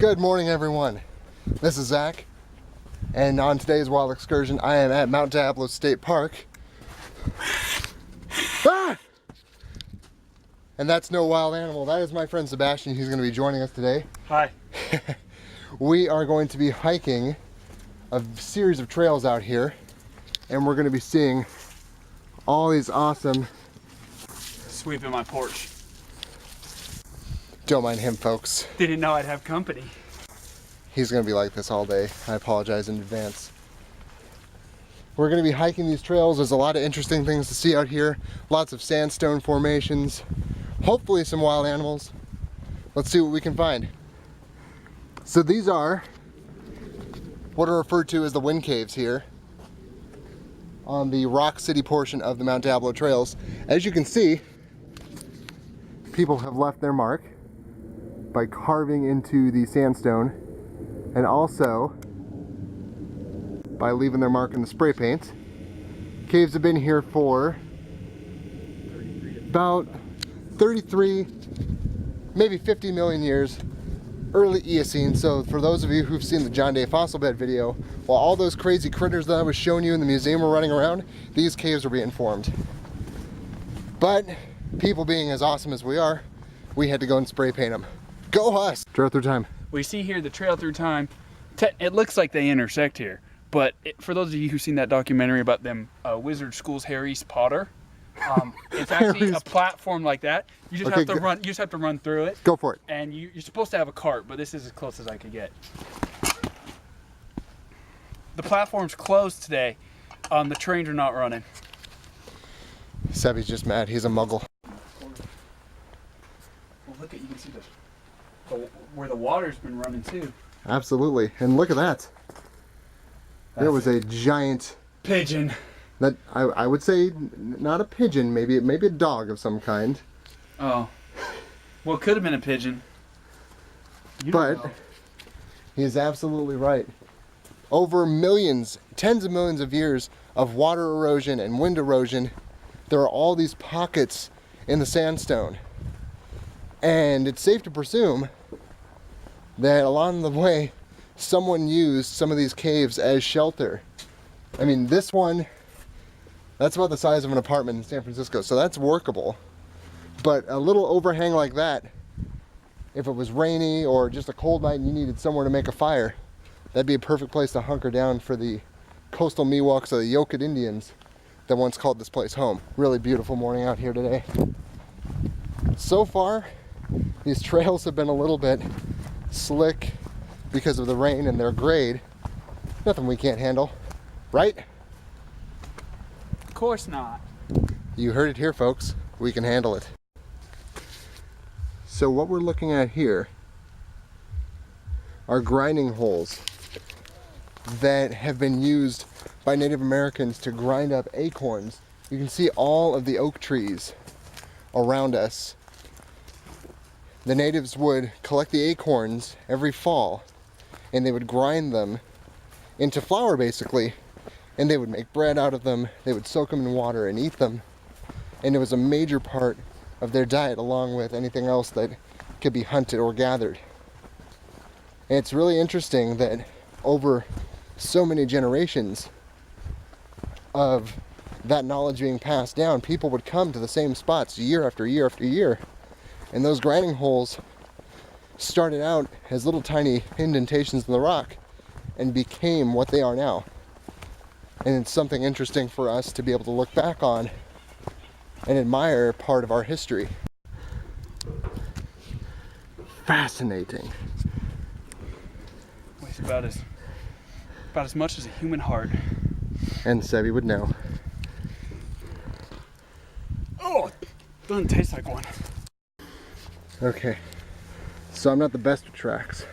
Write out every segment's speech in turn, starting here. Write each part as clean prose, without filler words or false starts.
Good morning, everyone. This is Zach, and on today's wild excursion, I am at Mount Diablo State Park. Ah! And that's no wild animal. That is my friend Sebastian. He's going to be joining us today. Hi. We are going to be hiking a series of trails out here, and we're going to be seeing all these awesome... Sweeping my porch. Don't mind him, folks. Didn't know I'd have company. He's going to be like this all day. I apologize in advance. We're going to be hiking these trails. There's a lot of interesting things to see out here. Lots of sandstone formations. Hopefully some wild animals. Let's see what we can find. So these are what are referred to as the wind caves here on the Rock City portion of the Mount Diablo trails. As you can see, people have left their mark by carving into the sandstone and also by leaving their mark in the spray paint. Caves have been here for about 33, maybe 50 million years, early Eocene. So for those of you who've seen the John Day fossil bed video, while all those crazy critters that I was showing you in the museum were running around, these caves were being formed. But people being as awesome as we are, we had to go and spray paint them. Go us! Trail through time. We see here the trail through time. It looks like they intersect here, but for those of you who've seen that documentary about them wizard schools, Harry's Potter, it's actually a platform like that. You just have to run. You just have to run through it. Go for it. And you're supposed to have a cart, but this is as close as I could get. The platform's closed today. The trains are not running. Sebby's just mad. He's a muggle. Well, look at, you can see where the water's been running too. Absolutely. And look at that. There was a giant pigeon. That I would say not a pigeon, maybe a dog of some kind. Oh. Well, it could have been a pigeon. But he is absolutely right. Over millions, tens of millions of years of water erosion and wind erosion, there are all these pockets in the sandstone. And it's safe to presume that along the way, someone used some of these caves as shelter. I mean, this one, that's about the size of an apartment in San Francisco, so that's workable. But a little overhang like that, if it was rainy or just a cold night and you needed somewhere to make a fire, that'd be a perfect place to hunker down for the coastal Miwoks or the Yoked Indians that once called this place home. Really beautiful morning out here today. So far, these trails have been a little bit slick because of the rain and their grade. Nothing we can't handle, right? Of course not. You heard it here, folks. We can handle it. So what we're looking at here are grinding holes that have been used by Native Americans to grind up acorns. You can see all of the oak trees around us. The natives would collect the acorns every fall and they would grind them into flour basically, and they would make bread out of them. They would soak them in water and eat them, and it was a major part of their diet along with anything else that could be hunted or gathered. And it's really interesting that over so many generations of that knowledge being passed down, people would come to the same spots year after year after year. And those grinding holes started out as little tiny indentations in the rock and became what they are now. And it's something interesting for us to be able to look back on and admire part of our history. Fascinating. Weighs about as much as a human heart. And Sebby would know. Oh, it doesn't taste like one. Okay, so I'm not the best with tracks,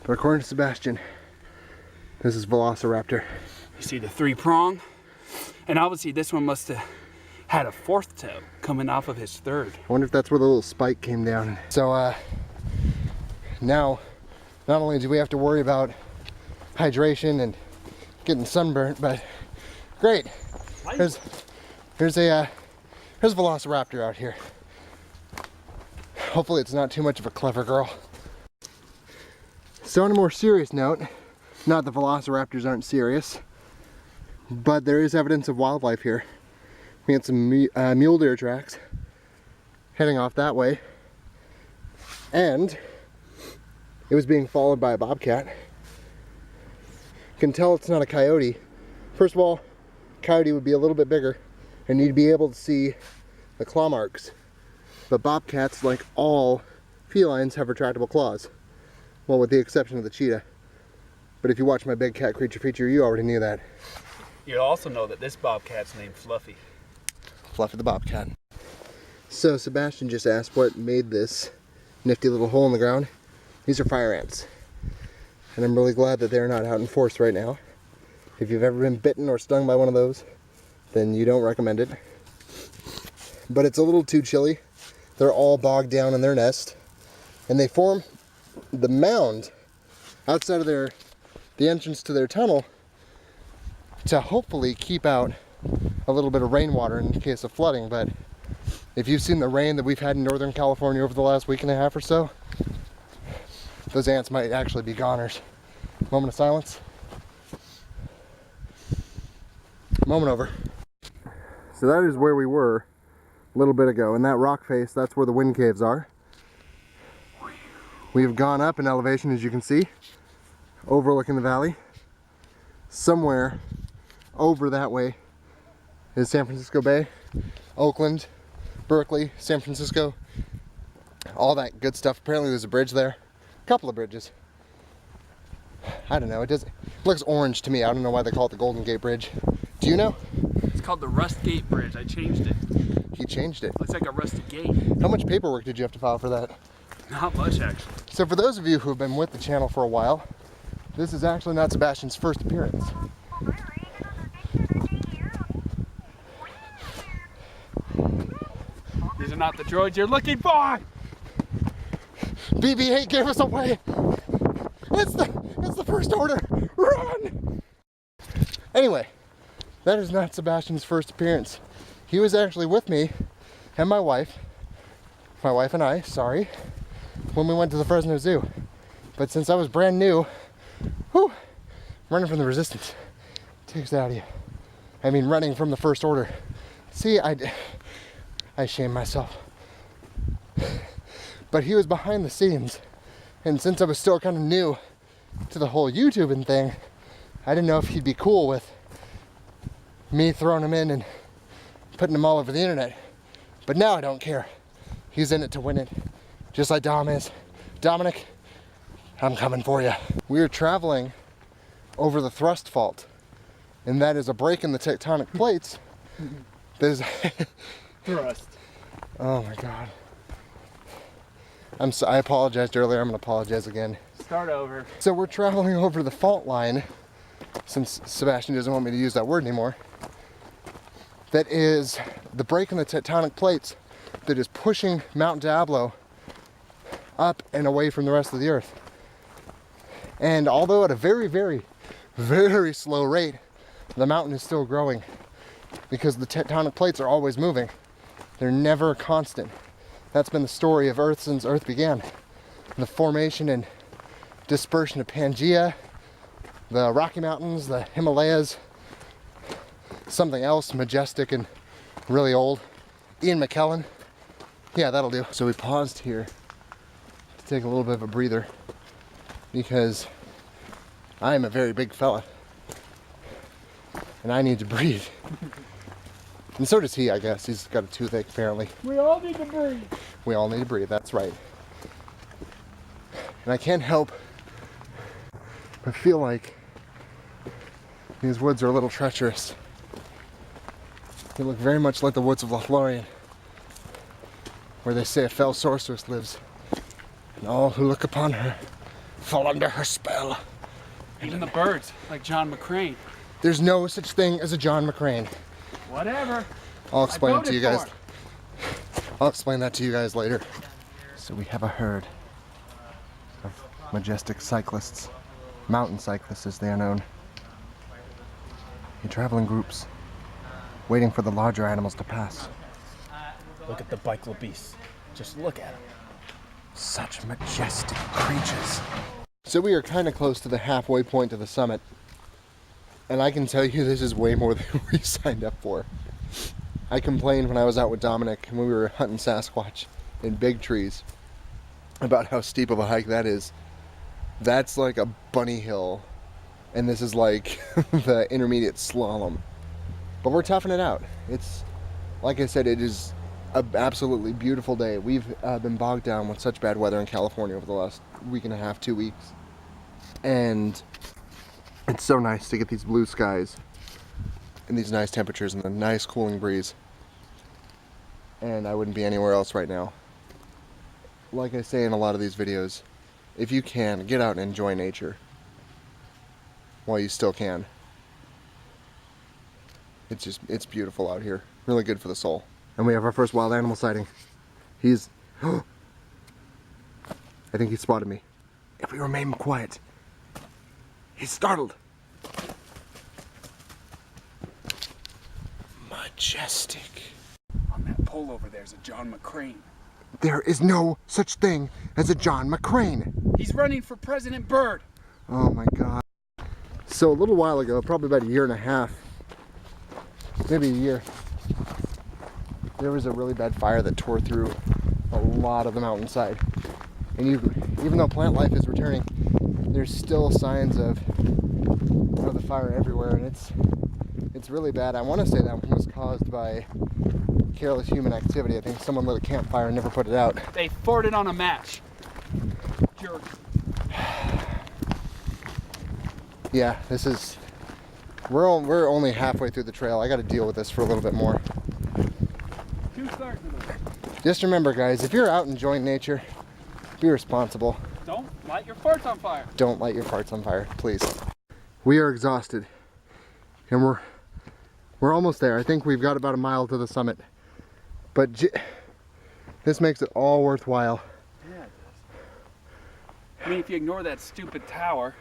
but according to Sebastian, this is Velociraptor. You see the 3-prong, and obviously this one must have had a 4th toe coming off of his 3rd. I wonder if that's where the little spike came down. So now, not only do we have to worry about hydration and getting sunburnt, but great. Here's Velociraptor out here. Hopefully it's not too much of a clever girl. So on a more serious note, not that velociraptors aren't serious, but there is evidence of wildlife here. We had some mule deer tracks heading off that way, and it was being followed by a bobcat. You can tell it's not a coyote. First of all, coyote would be a little bit bigger and you'd be able to see the claw marks. But bobcats, like all felines, have retractable claws. Well, with the exception of the cheetah. But if you watch my big cat creature feature, you already knew that. You also know that this bobcat's named Fluffy. Fluffy the bobcat. So Sebastian just asked what made this nifty little hole in the ground. These are fire ants. And I'm really glad that they're not out in force right now. If you've ever been bitten or stung by one of those, then you don't recommend it. But it's a little too chilly. They're all bogged down in their nest. And they form the mound outside of the entrance to their tunnel to hopefully keep out a little bit of rainwater in case of flooding. But if you've seen the rain that we've had in Northern California over the last week and a half or so, those ants might actually be goners. Moment of silence. Moment over. So that is where we were a little bit ago. In that rock face, that's where the wind caves are. We have gone up in elevation, as you can see, overlooking the valley. Somewhere over that way is San Francisco Bay, Oakland, Berkeley, San Francisco, all that good stuff. Apparently there's a bridge there, a couple of bridges. I don't know, it looks orange to me. I don't know why they call it the Golden Gate Bridge. Do you know? It's called the Rust Gate Bridge. I changed it. He changed it. Looks like a rusty gate. How much paperwork did you have to file for that? Not much, actually. So for those of you who have been with the channel for a while, this is actually not Sebastian's first appearance. These are not the droids you're looking for! BB-8 gave us away! It's the First Order! Run! Anyway, that is not Sebastian's first appearance. He was actually with me and my wife and I, sorry, when we went to the Fresno Zoo. But since I was brand new, running from the resistance takes it out of you. I mean, running from the First Order. See, I shame myself. But he was behind the scenes, and since I was still kind of new to the whole YouTubing thing, I didn't know if he'd be cool with me throwing him in and putting him all over the internet. But now I don't care. He's in it to win it, just like Dom is. Dominic, I'm coming for you. We are traveling over the thrust fault, and that is a break in the tectonic plates. There's Thrust. Oh my God. I apologized earlier, I'm gonna apologize again. Start over. So we're traveling over the fault line, since Sebastian doesn't want me to use that word anymore. That is the break in the tectonic plates that is pushing Mount Diablo up and away from the rest of the earth. And although at a very, very, very slow rate, the mountain is still growing because the tectonic plates are always moving. They're never constant. That's been the story of Earth since Earth began. The formation and dispersion of Pangea, the Rocky Mountains, the Himalayas, something else majestic and really old. Ian McKellen. Yeah, that'll do. So we paused here to take a little bit of a breather because I am a very big fella and I need to breathe. And so does he, I guess. He's got a toothache, apparently. We all need to breathe. We all need to breathe, that's right. And I can't help but feel like these woods are a little treacherous. They look very much like the woods of Lothlorien, where they say a fell sorceress lives, and all who look upon her fall under her spell. Even the birds, like John McCrane. There's no such thing as a John McCrane. Whatever. I'll explain it to you guys. for it. I'll explain that to you guys later. So we have a herd of majestic cyclists, mountain cyclists as they are known. They travel in groups, waiting for the larger animals to pass. Look at the bipedal beasts. Just look at them. Such majestic creatures. So we are kind of close to the halfway point to the summit. And I can tell you this is way more than we signed up for. I complained when I was out with Dominic and when we were hunting Sasquatch in big trees about how steep of a hike that is. That's like a bunny hill, and this is like the intermediate slalom. But we're toughing it out. It's, like I said, it is an absolutely beautiful day. We've been bogged down with such bad weather in California over the last week and a half, 2 weeks. And it's so nice to get these blue skies and these nice temperatures and the nice cooling breeze. And I wouldn't be anywhere else right now. Like I say in a lot of these videos, if you can, get out and enjoy nature while you still can. It's beautiful out here. Really good for the soul. And we have our first wild animal sighting. He's, I think he spotted me. If we remain quiet, he's startled. Majestic. On that pole over there's a John McCrane. There is no such thing as a John McCrane. He's running for President Byrd. Oh my God. So a little while ago, probably about a year and a half, maybe a year, there was a really bad fire that tore through a lot of the mountainside. And even though plant life is returning, there's still signs of the fire everywhere, and it's really bad. I want to say that one was caused by careless human activity. I think someone lit a campfire and never put it out. They farted on a match. Jerk. Yeah, this is, we're only halfway through the trail. I got to deal with this for a little bit more. 2/3 of it. Just remember, guys, if you're out enjoying nature, be responsible. Don't light your farts on fire. Don't light your farts on fire, please. We are exhausted, and we're almost there. I think we've got about a mile to the summit, but this makes it all worthwhile. Yeah, it does. I mean, if you ignore that stupid tower.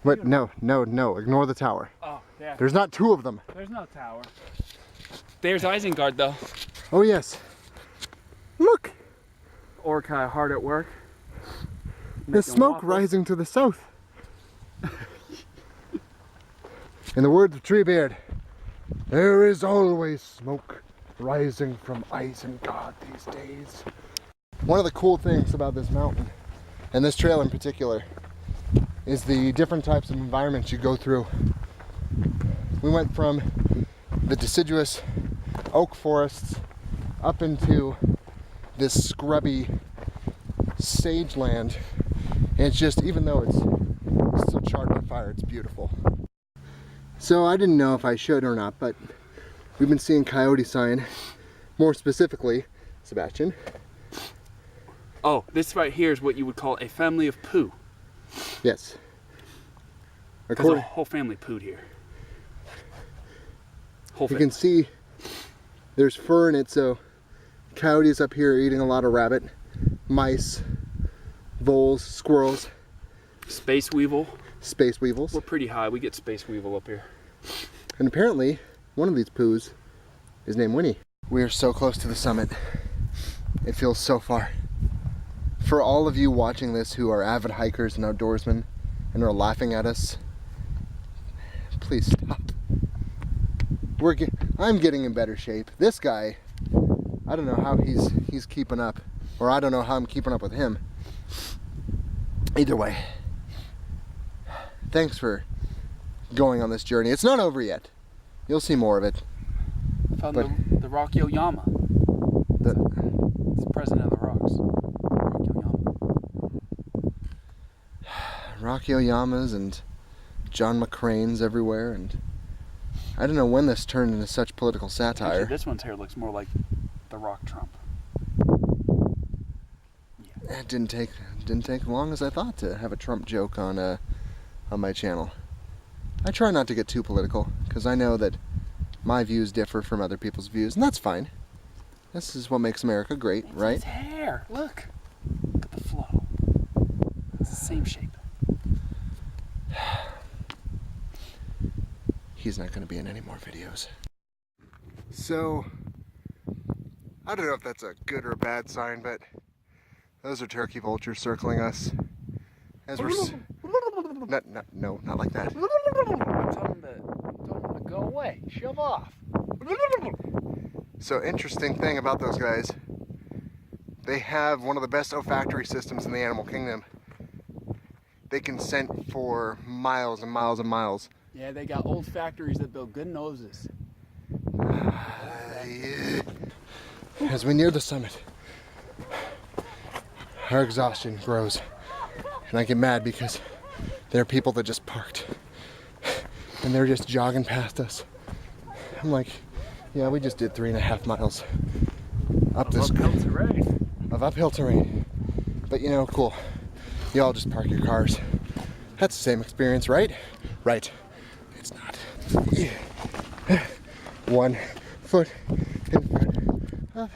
But no, ignore the tower. Oh, yeah. There's not two of them. There's no tower. There's Isengard, though. Oh yes. Look! Orca hard at work. There's smoke waffles. rising to the south. In the words of Treebeard, there is always smoke rising from Isengard these days. One of the cool things about this mountain, and this trail in particular, is the different types of environments you go through. We went from the deciduous oak forests up into this scrubby sage land, and it's just, even though it's still charred by fire, it's beautiful. So I didn't know if I should or not, but we've been seeing coyote sign, more specifically, Sebastian. Oh, this right here is what you would call a family of poo. Yes. Because the whole family pooed here. Whole You family. can see there's fur in it, so coyotes up here are eating a lot of rabbit, mice, voles, squirrels, Space weevil. space weevils. We're pretty high. We get space weevil up here. And apparently, one of these poos is named Winnie. We are so close to the summit. It feels so far. For all of you watching this who are avid hikers and outdoorsmen and are laughing at us, please stop. I'm getting in better shape. This guy, I don't know how he's keeping up, or I don't know how I'm keeping up with him. Either way, thanks for going on this journey. It's not over yet. You'll see more of it. Found But- the Rocky Oyama. The, It's the president of the rocks. Rocky Oyama. Rocky Oyamas and John McCranes everywhere, and I don't know when this turned into such political satire. Actually, this one's hair looks more like the Rock Trump. It didn't take as long as I thought to have a Trump joke on my channel. I try not to get too political because I know that my views differ from other people's views, and that's fine. This is what makes America great, It's right? his hair. Look. Look at the flow. It's the same shape. He's not going to be in any more videos. So, I don't know if that's a good or a bad sign, but those are turkey vultures circling us. as we're not like that. Tell them to go away. Shove off. So interesting thing about those guys, they have one of the best olfactory systems in the animal kingdom. They can scent for miles and miles and miles. Yeah, they got old factories that build good noses. As we near the summit, our exhaustion grows. And I get mad because there are people that just parked. And they're just jogging past us. I'm like, yeah, we just did 3.5 miles up this uphill terrain. But you know, cool. You all just park your cars. That's the same experience, right? Right. It's not. Yeah. 1 foot in front of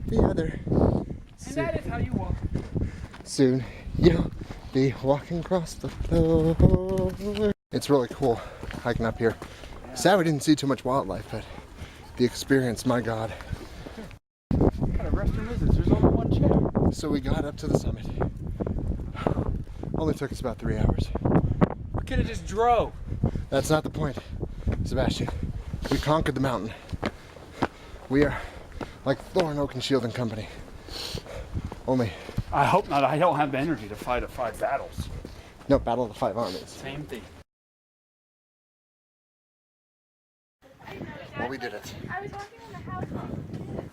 the other. And that is how you walk. Soon you'll be walking across the floor. It's really cool hiking up here. Sad we didn't see too much wildlife, but the experience, my God. What kind of restaurant is this? There's only one chair. So we got up to the summit. Only took us about 3 hours. We could have just drove. That's not the point, Sebastian. We conquered the mountain. We are like Thor and Oak and Shield and Company. Only. I hope not. I don't have the energy to fight 5 battles. No, Battle of the 5 Armies. Same thing. Well, we did it. I was walking in the house. It's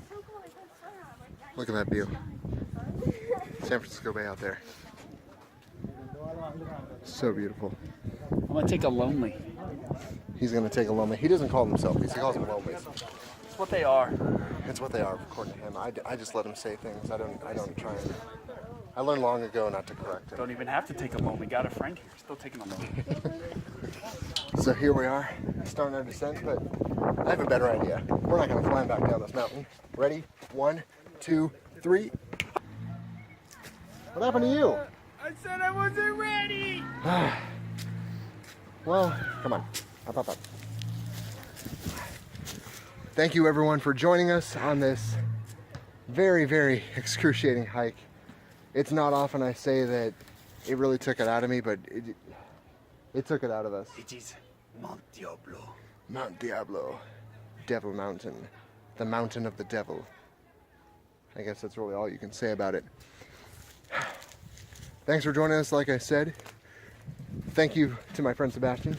so cool. I put a sweater on. Like, Look at that view. San Francisco Bay out there. So beautiful. I'm gonna take a lonely. He's gonna take a lonely. He doesn't call himself. He calls them lonelies. That's what they are. It's what they are, according to him. I just let him say things. I don't try and. I learned long ago not to correct him. Don't even have to take a lonely. Got a friend here. Still taking a lonely. So here we are, starting our descent, but I have a better idea. We're not gonna climb back down this mountain. Ready? 1, 2, 3. What happened to you? I said I wasn't ready. Well, come on. Up. Thank you everyone for joining us on this very, very excruciating hike. It's not often I say that it really took it out of me, but it took it out of us. It is Mount Diablo. Mount Diablo. Devil Mountain. The mountain of the devil. I guess that's really all you can say about it. Thanks for joining us, like I said. Thank you to my friend Sebastian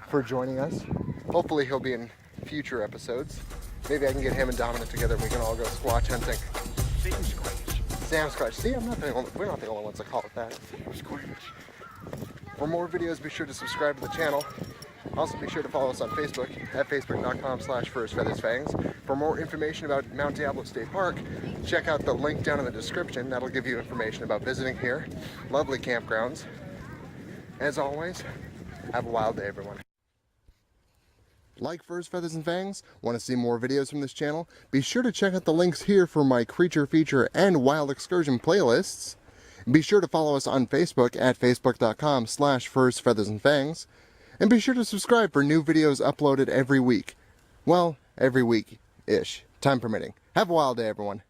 for joining us. Hopefully he'll be in future episodes. Maybe I can get him and Dominic together and we can all go squatch hunting. Sam Squatch. See, we're not the only ones that call it that. For more videos, be sure to subscribe to the channel. Also be sure to follow us on Facebook at facebook.com/ForestFeathersFangs. For more information about Mount Diablo State Park, check out the link down in the description. That'll give you information about visiting here. Lovely campgrounds. As always, have a wild day, everyone. Like Furs, Feathers, and Fangs? Want to see more videos from this channel? Be sure to check out the links here for my creature feature and wild excursion playlists. Be sure to follow us on Facebook at facebook.com/Furs, Feathers, and Fangs. And be sure to subscribe for new videos uploaded every week. Well, every week-ish, time permitting. Have a wild day, everyone.